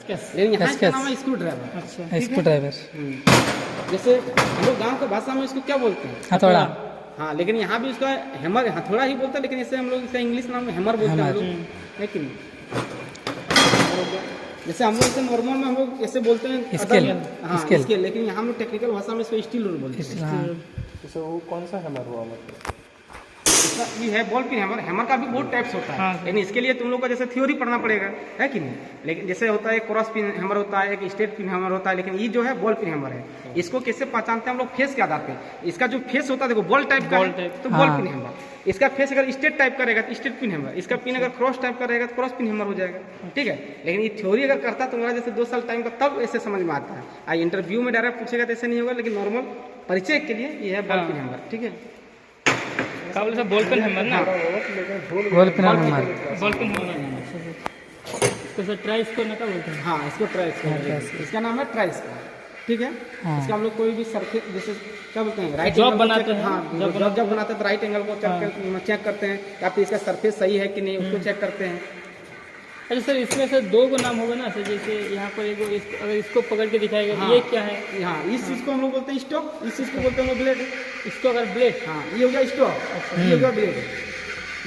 लेकिन यहाँ इसका नाम है स्क्रू ड्राइवर। अच्छा, स्क्रू ड्राइवर। जैसे हम लोग गाँव की भाषा में इसको क्या बोलते हैं? हथौड़ा। हाँ, लेकिन यहाँ भी उसका हैमर, हथौड़ा ही बोलते हैं, लेकिन इसे हम लोग इसका इंग्लिश नाम हैमर बोलते हैं हम लोग, है कि नहीं? जैसे हम लोग इसे नॉर्मल में हम लोग ऐसे बोलते हैं स्केल। हाँ स्केल, लेकिन यहाँ हम लोग टेक्निकल भाषा में इसको स्टील रूल बोलते हैं। जैसे वो कौन सा हैमर हुआ मतलब? ये है बॉल पिन हैमर। हैमर का भी बहुत टाइप्स होता है, लेकिन इसके लिए तुम लोग को जैसे थ्योरी पढ़ना पड़ेगा, है कि नहीं? लेकिन जैसे होता है क्रॉस पिन हैमर होता है, एक स्ट्रेट पिन हैमर होता है, लेकिन ये जो है बॉल पिन हैमर है। इसको कैसे पहचानते हैं हम लोग? फेस के आधार पे। इसका जो फेस होता है देखो बॉल टाइप का है, तो बॉल पिन हैमर। इसका फेस अगर स्ट्रेट टाइप का रहेगा तो स्ट्रेट पिन हैमर। इसका पिन अगर क्रॉस टाइप का रहेगा तो क्रॉस पिन हैमर हो जाएगा, ठीक है? लेकिन ये थ्योरी अगर करता है तुम्हारा जैसे 2 साल टाइम का, तब ऐसे समझ में आता है। इंटरव्यू में डायरेक्ट पूछेगा तो ऐसे नहीं होगा, लेकिन नॉर्मल परिचय के लिए ये है बॉल पिन हैमर, ठीक है? बॉल पेन हैमर ना, ball peen hammer, ball peen hammer. इसको ट्राई स्कोर ना क्या बोलते हैं? हाँ, इसको ट्राई स्कोर, इसका नाम है ट्राई स्कोर, ठीक है? इसका हम लोग कोई भी सरफेस जैसे क्या बोलते हैं, राइट जॉब बनाते हैं। हाँ, जब बनाते हैं तो राइट एंगल को चेक करते हैं, या फिर इसका सरफेस सही है कि नहीं उसको चेक करते हैं। अच्छा सर, इसमें से 2 को नाम होगा ना सर, जैसे यहाँ पर एक अगर इसको पकड़ के दिखाएगा तो ये क्या है? हाँ, इस चीज़ को हम लोग बोलते हैं स्टॉक, इस चीज़ को बोलते हैं ब्लेड। इसको अगर ब्लेड, हाँ, ये हो गया स्टॉक, ये हो गया ब्लेड,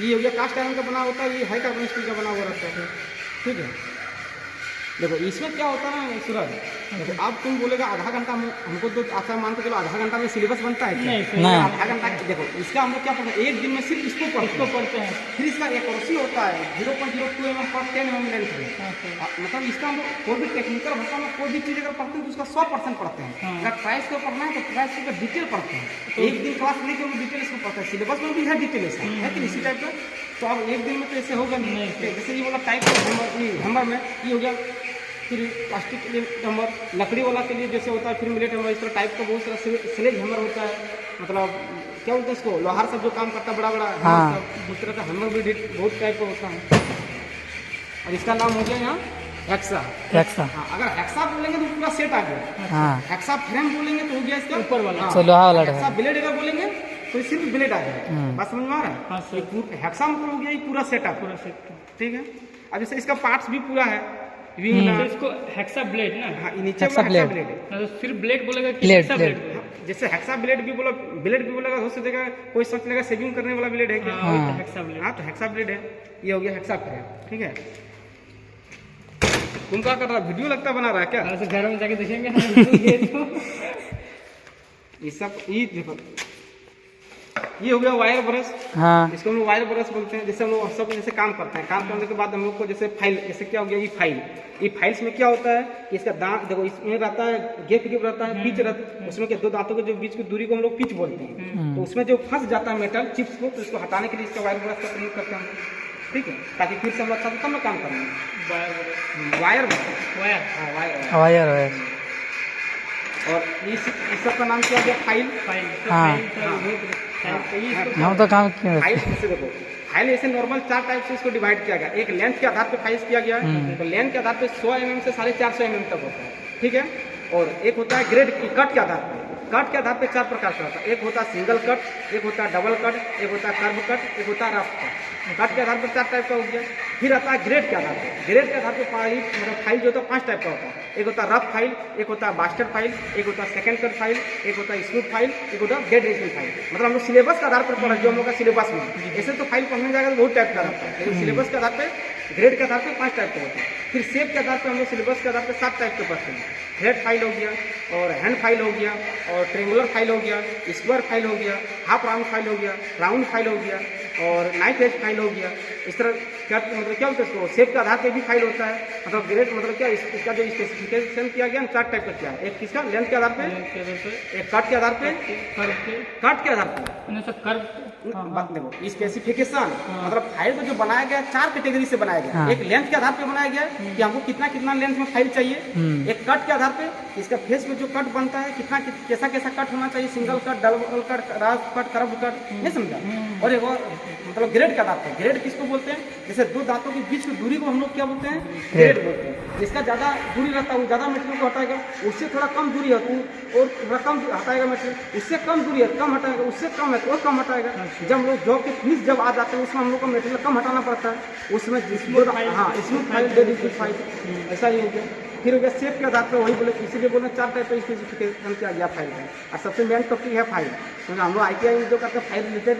ये हो गया कास्ट आयरन का बना होता है, ये हाई कार्बन स्टील का बना हुआ रहता है, ठीक है? देखो इसमें क्या होता है ना सूरज, देखो अब तुम बोलेगा आधा घंटा में, हमको तो अच्छा मान के चलो आधा घंटा में सिलेबस बनता है क्या? नहीं, आधा घंटा। देखो इसका हम लोग क्या पढ़ते हैं, एक दिन में सिर्फ इसको पढ़ते हैं। फिर इसका एक्यूरेसी होता है 0.02 mm पर 10 mm लेंथ में। मतलब इसका हम लोग कोई भी टेक्निकल भाषा में कोई भी चीज़ अगर पढ़ते हैं तो उसका 100% पढ़ते हैं। अगर ट्राइस को पढ़ना है तो ट्राइस का डिटेल पढ़ते हैं। एक दिन क्लास लेके हम डिटेल इसको पढ़ते हैं, सिलेबस में भी है डिटेल ऐसा है कि इसी टाइप का। तो अब एक दिन में तो ऐसे होगा नहीं। जैसे ये वाला टाइप हैमर में ये हो गया, फिर प्लास्टिक के लिए हैमर, लकड़ी वाला के लिए जैसे होता है फिर मिलेट हैमर, इस तरह टाइप का बहुत सारा स्लेज हैमर होता है। मतलब क्या बोलते हैं इसको, लोहार सब जो काम करता है बड़ा बड़ा, उस तरह का हैमर भी बहुत टाइप का होता है। और इसका नाम हो गया यहाँ हेक्सा। हाँ, अगर हेक्सा बोलेंगे तो पूरा सेट आ गया। हेक्सा फ्रेम बोलेंगे तो हो गया इसका ऊपर वाला, लोहा वाला। हेक्सा ब्लेड अगर बोलेंगे तो सिर्फ ब्लेड आ गया। बात समझ में आ रहा है? हेक्सा मतलब हो गया ये पूरा सेटअप, पूरा सेट, ठीक है? अब जैसे इसका पार्ट्स भी पूरा है। तो इसको हेक्सा ब्लेड ना, हाँ, नीचे हेक्सा ब्लेड है। तो फिर ब्लेड बोलेगा कि ब्लेड, जैसे हेक्सा ब्लेड भी बोला, ब्लेड भी बोलेगा, हो सकेगा कोई सोच लेगा सेविंग करने वाला ब्लेड है क्या? Hexa blade. हाँ, तो हेक्सा ब्लेड है, ये हो गया हेक्सा फ्रेम, ठीक है? तुम क्या कर रहा, वीडियो लगता बना रहा है क्या? घर में जाके देखेंगे। ये सब ये देखो, ये हो गया वायर ब्रश। इसको हम लोग वायर ब्रश बोलते हैं। जैसे हम लोग सब जैसे काम करते हैं, काम करने के बाद हम लोग को जैसे फाइल, जैसे क्या हो गया ये फाइल्स में क्या होता है कि इसका दांत देखो, इसमें रहता है गैप रहता है, पिच रहता है, उसमें के 2 दांतों के जो बीच की दूरी को हम लोग पिच बोलते हैं। तो उसमें जो फंस जाता है मेटल चिप्स को, तो इसको हटाने के लिए इसका वायर ब्रश का प्रयोग करते हैं, ठीक है? ताकि फिर से हम अच्छा कम में काम करेंगे। वायर और इस सब का नाम क्या हो गया? फाइल। हम तो काम किया। फाइल जैसे देखो, फाइल ऐसे नॉर्मल 4 टाइप से इसको डिवाइड किया गया। एक लेंथ के आधार पे फाइल्स किया गया है, तो लेंथ के आधार पे 100 mm से 450 mm तक होता है, ठीक है? और एक होता है ग्रेड कट के आधार पे। कट के आधार पे 4 प्रकार का होता है। एक होता है सिंगल कट, एक होता है डबल कट, एक होता है कर्व कट, एक होता है रफ कट। कट के आधार पर 4 टाइप का हो गया। फिर आता है ग्रेड के आधार पे। ग्रेड के आधार पे मतलब फाइल जो होता है 5 टाइप का होता है। एक होता है रफ फाइल, एक होता है बास्टर फाइल, एक होता है सेकंड कट फाइल, एक होता है स्मूथ फाइल, एक होता है डेड रेशनिंग फाइल। मतलब हम लोग सिलेबस के आधार पर पढ़ा, जो हम लोग का सिलेबस में ऐसे तो फाइल पढ़ने जाएगा तो बहुत टाइप का रहता है, लेकिन सिलेबस के आधार पर ग्रेड के आधार पर 5 टाइप का होता है। फिर शेप के आधार पर हम लोग सिलेबस के आधार पर 7 टाइप के पढ़ते हैं। थ्रेड फाइल हो गया, और हैंड फाइल हो गया, और ट्रेंगुलर फाइल हो गया, स्क्वायर फाइल हो गया, हाफ राउंड फाइल हो गया, राउंड फाइल हो गया, और नाइफ एज फाइल हो गया। इस तरह क्या मतलब क्या होता है इसको, शेप के आधार पे भी फाइल होता है। मतलब ग्रेड मतलब क्या, इसका जो स्पेसिफिकेशन किया गया 4 टाइप का किया है। एक किसका लेंथ के आधार पे, एक कट के आधार पे, कट के आधार पे बात देखो स्पेसिफिकेशन। मतलब फाइल को जो बनाया गया 4 कैटेगरी से बनाया गया। एक लेंथ के आधार पे बनाया गया है कि हमको कितना लेंथ में फाइल चाहिए। एक कट के आधार पे, इसका फेस में जो कट बनता है कितना कैसा कट होना चाहिए, single cut, double cut, rough cut, curve cut, नहीं समझा? और एक और मतलब ग्रेड के आधार पे, ग्रेड किसको बोलते हैं, जैसे 2 दांतों के बीच की दूरी को हम लोग क्या बोलते हैं, ग्रेड बोलते हैं। जिसका ज़्यादा दूरी रहता है वो ज़्यादा मटेरियल को हटाएगा, उससे थोड़ा कम दूरी है तो और थोड़ा कम हटाएगा मटेरियल, उससे कम दूरी है कम हटाएगा, उससे कम है तो और कम हटाएगा। जब हम लोग जॉब के फिनिश जब आ जाते हैं उसमें हम लोग को मटेरियल कम हटाना पड़ता है, उसमें हाँ इसमें फाइल, डेड फाइल, ऐसा ही हो गया। फिर हो गया शेप के आधार पर वही बोले, इसीलिए बोले 4 टाइप का स्पेसिफिकेशन किया गया फाइल में। और सबसे मेन टॉपिक है फाइल, क्योंकि हम लोग ITI में जो करते हैं फाइल रिलेटेड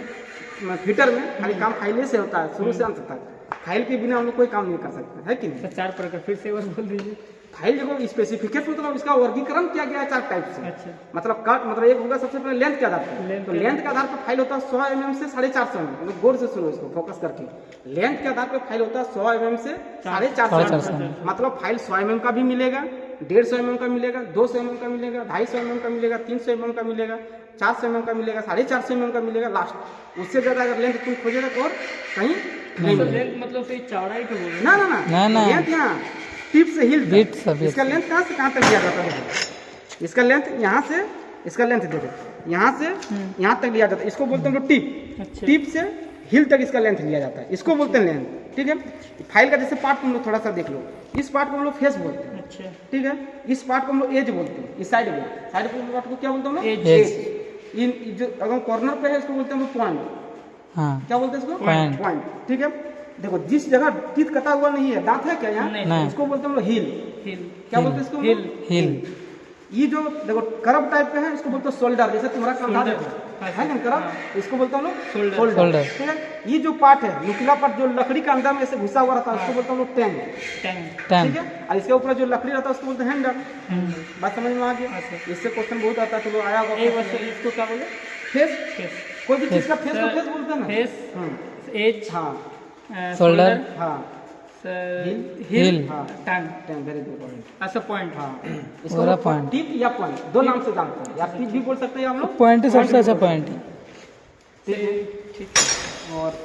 फिटर में खाली काम फाइल से होता है शुरू से अंत तक। फाइल के बिना हम लोग कोई काम नहीं कर सकते, है कि नहीं। तो 4 प्रकार फिर से एक बार बोल दीजिए। फाइल जो स्पेसिफिकेशन मतलब इसका वर्गीकरण किया गया है 4 टाइप से। अच्छा। मतलब कट मतलब एक होगा सबसे पहले लेंथ के आधार पर, तो लेंथ के आधार पर फाइल होता है 100 mm से 450 mm, मतलब गौर से सुनो इसको फोकस करके। लेंथ के आधार पर फाइल होता है 100 mm से 450 mm, मतलब फाइल 100 mm का भी मिलेगा, 150 mm का मिलेगा, 200 mm का मिलेगा, 250 mm का मिलेगा, 300 mm का मिलेगा, 400 mm का मिलेगा, 450 mm का मिलेगा लास्ट। उससे ज्यादा अगर लेंथ तुम खोजेगा तो और कहीं नहीं मिलेगा। मतलब फिर चौड़ाई को बोल ना लेंथ यहाँ टिप से हिल बीट सब इसका लेंथ कहाँ से कहाँ तक लिया जाता है। इसका लेंथ यहाँ से, इसका लेंथ देखो यहाँ से यहाँ तक लिया जाता है, इसको बोलते हैं हम लोग टिप। अच्छा। टिप से हिल तक इसका लेंथ लिया जाता है, इसको बोलते हैं लेंथ। ठीक है, फाइल का जैसे पार्ट तुम लोग थोड़ा सा देख लो, इस पार्ट को हम लोग फेस बोलते हैं। अच्छा। ठीक है, इस पार्ट को हम लोग एज बोलते हैं, इस साइड पार्ट को क्या बोलते हैं हम लोग, एज। इन जो अगर कॉर्नर पे है इसको बोलते हैं हम लोग पॉइंट। हाँ क्या बोलते हैं इसको, Point। ठीक है, देखो जिस जगह टीथ कटा हुआ नहीं है, दांत है क्या यहाँ, नहीं। इसको बोलते हैं हम लोग हिल। क्या बोलते हैं इसको, हिल। ये जो देखो कर्व टाइप का है इसको बोलते हैं शोल्डर, जैसे तुम्हारा कंधा देखो है ना कर्व, इसको बोलते हैं हम लोग शोल्डर। ठीक है, ये जो पार्ट है नुकीला पार्ट जो लकड़ी का अंदर में ऐसे घुसा हुआ रहता है उसको बोलते हैं हम लोग टैंग। ठीक है, और इसके ऊपर जो लकड़ी रहता है उसको बोलते हैं हैंडल। बात समझ में आ गया। इससे क्वेश्चन बहुत आता है, चलो आया होगा। इसको क्या बोले, फेस, कोई भी चीज का फेस को फेस बोलते हैं ना। फेस, एज, हाँ, शोल्डर, हाँ, हिल, हाँ, टंग, वेरी गुड। अच्छा पॉइंट। हाँ, पूरा इसको point। टिप या पॉइंट दो नाम से जानते हैं, या टिप भी बोल सकते हैं हम लोग, पॉइंट ही सबसे अच्छा पॉइंट है। ठीक। और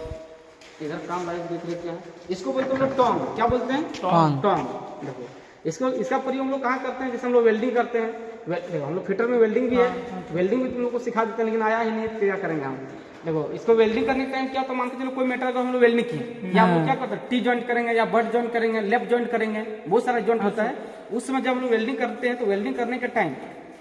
इधर काम लाइव देख रहे क्या है, इसको बोलते हैं हम लोग टोंग। क्या बोलते हैं, टोंग। देखो इसको, इसका प्रयोग हम लोग कहाँ करते हैं, जैसे हम लोग वेल्डिंग करते हैं, देखो हम लोग फिटर में वेल्डिंग भी है, वेल्डिंग भी तुम लोग को सिखा देते हैं, लेकिन आया ही नहीं, क्या करेंगे हम। देखो इसको वेल्डिंग करने के टाइम क्या, तो मान के चलो कोई मेटल का हम लोग वेल्डिंग किए, या हम लोग क्या करते हैं, टी जॉइंट करेंगे या बट जॉइंट करेंगे, लेफ्ट जॉइंट करेंगे, बहुत सारा जॉइंट होता है। उस समय जब हम लोग वेल्डिंग करते हैं तो वेल्डिंग करने के टाइम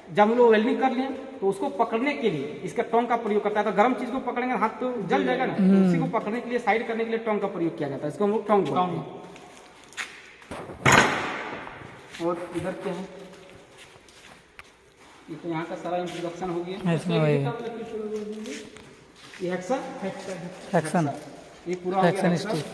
जब हम लोग वेल्डिंग कर लें तो उसको पकड़ने के लिए इसका टोंग का प्रयोग करता है। तो गर्म चीज को पकड़ेंगे हाथ तो जल जाएगा ना, तो उसी को पकड़ने के लिए, साइड करने के लिए टोंग का प्रयोग किया जाता है, इसको हम लोग टोंग बोलते हैं। और इधर क्या है, ये तो यहाँ का सारा इंट्रोडक्शन हो गया। इसमें वही है। ये हेक्सा, एक्शन, ये पूरा हो गया एक्शन हेक्सा। स्टिक।